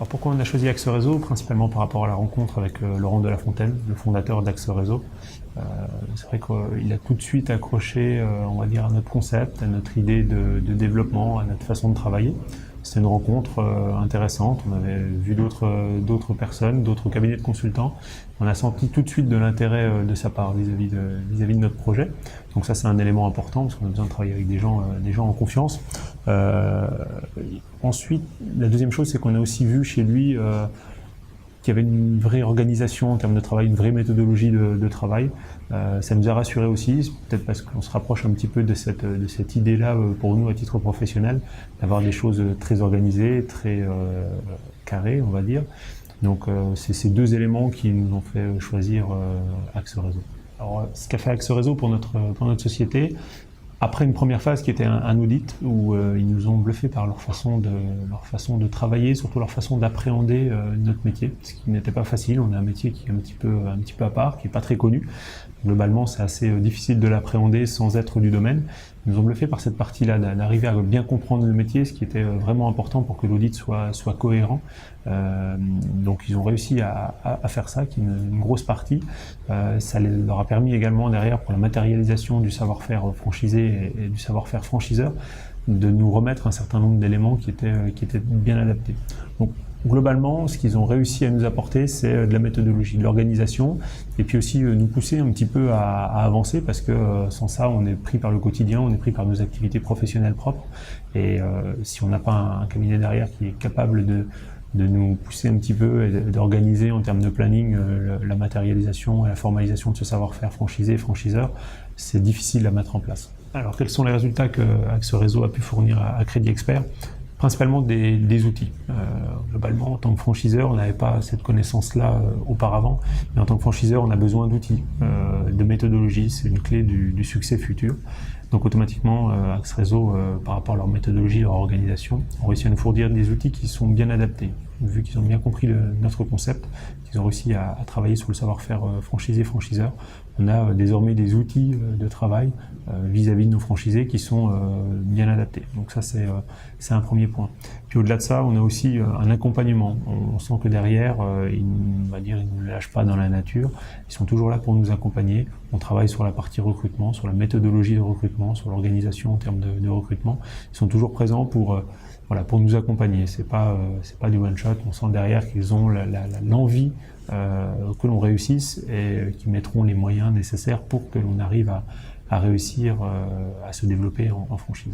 Alors pourquoi on a choisi Axe Réseau? Principalement par rapport à la rencontre avec Laurent de la Fontaine, le fondateur d'Axe Réseau. C'est vrai qu'il a tout de suite accroché, on va dire, à notre concept, à notre idée de développement, à notre façon de travailler. C'était une rencontre intéressante. On avait vu d'autres personnes, d'autres cabinets de consultants. On a senti tout de suite de l'intérêt de sa part vis-à-vis de notre projet. Donc ça, c'est un élément important parce qu'on a besoin de travailler avec des gens en confiance. Ensuite, la deuxième chose, c'est qu'on a aussi vu chez lui qu'il y avait une vraie organisation en termes de travail, une vraie méthodologie de travail. Ça nous a rassurés aussi, peut-être parce qu'on se rapproche un petit peu de cette idée-là pour nous à titre professionnel, d'avoir des choses très organisées, très carrées, on va dire. Donc c'est ces deux éléments qui nous ont fait choisir Axe Réseau. Alors, ce qu'a fait Axe Réseau pour notre société, après une première phase qui était un audit où ils nous ont bluffé par leur façon de travailler, surtout leur façon d'appréhender notre métier, ce qui n'était pas facile. On a un métier qui est un petit peu à part, qui est pas très connu. Globalement, c'est assez difficile de l'appréhender sans être du domaine. Ils nous ont bluffé par cette partie-là, d'arriver à bien comprendre le métier, ce qui était vraiment important pour que l'audit soit cohérent. Donc ils ont réussi à faire ça, qui est une grosse partie. Ça leur a permis également derrière, pour la matérialisation du savoir-faire franchisé et du savoir-faire franchiseur, de nous remettre un certain nombre d'éléments qui étaient bien adaptés. Donc, globalement, ce qu'ils ont réussi à nous apporter, c'est de la méthodologie, de l'organisation, et puis aussi nous pousser un petit peu à avancer, parce que sans ça, on est pris par le quotidien, on est pris par nos activités professionnelles propres, et si on n'a pas un cabinet derrière qui est capable de nous pousser un petit peu et d'organiser en termes de planning la matérialisation et la formalisation de ce savoir-faire franchisé et franchiseur, c'est difficile à mettre en place. Alors, quels sont les résultats que Axe Réseau a pu fournir à Crédit Expert? Principalement des outils. Globalement, en tant que franchiseur, on n'avait pas cette connaissance-là auparavant, mais en tant que franchiseur, on a besoin d'outils, de méthodologie. C'est une clé du succès futur. Donc automatiquement, Axe Réseau, par rapport à leur méthodologie, leur organisation, ont réussi à nous fournir des outils qui sont bien adaptés. Vu qu'ils ont bien compris notre concept, qu'ils ont réussi à travailler sur le savoir-faire franchisé-franchiseur, on a désormais des outils de travail vis-à-vis de nos franchisés qui sont bien adaptés. Donc ça, c'est un premier point. Puis au-delà de ça, on a aussi un accompagnement. On sent que derrière, ils ne lâchent pas dans la nature. Ils sont toujours là pour nous accompagner. On travaille sur la partie recrutement, sur la méthodologie de recrutement, sur l'organisation en termes de recrutement. Ils sont toujours présents pour nous accompagner. C'est pas du one shot. On sent derrière qu'ils ont l'envie que l'on réussisse et qui mettront les moyens nécessaires pour que l'on arrive à réussir à se développer en franchise.